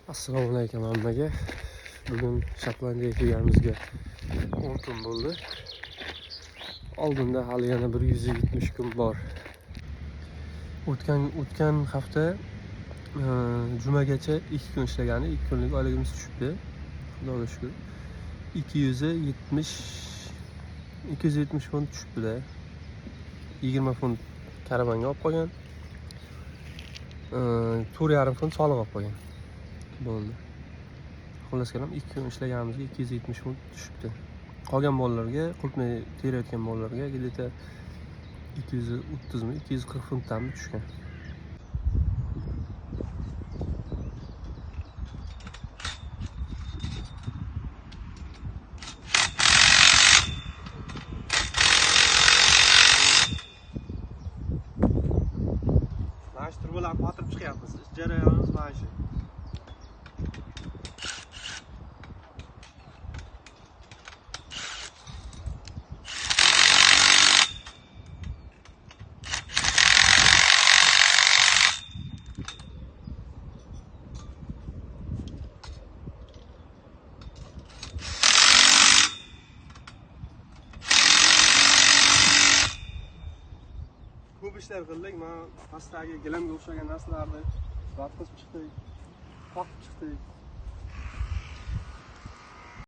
Assalomu alaykum hammaga. Bugun Shotlandiyaga kelganimizga 10 kun bo'ldi. Oldinda hali yana 170 kun bor. O'tgan hafta jumagacha 2 kun ishlagani, 2 kunlik oyligimiz tushibdi. Xudoga shukr. 270 funt tushibdi-da. 20 funt karavanga olib qo'ygan. 4,5 funt soliq olib qo'ygan. Bo'ldi. Xullas kalom 2 kun ishlaganimizga 270 funt tushibdi. Qolgan bolalarga, qulpni terayotgan bolalarga где-то 230 mi, 240 funtdan tushgan. Mana shu turbalarni qotirib chiqyapmiz. Jarayonimiz mana shu. Ko'p ishlar qildik. Men pastdagi gilamga o'xshagan narsalarni vat qilib chiqdik, qoqib chiqdik.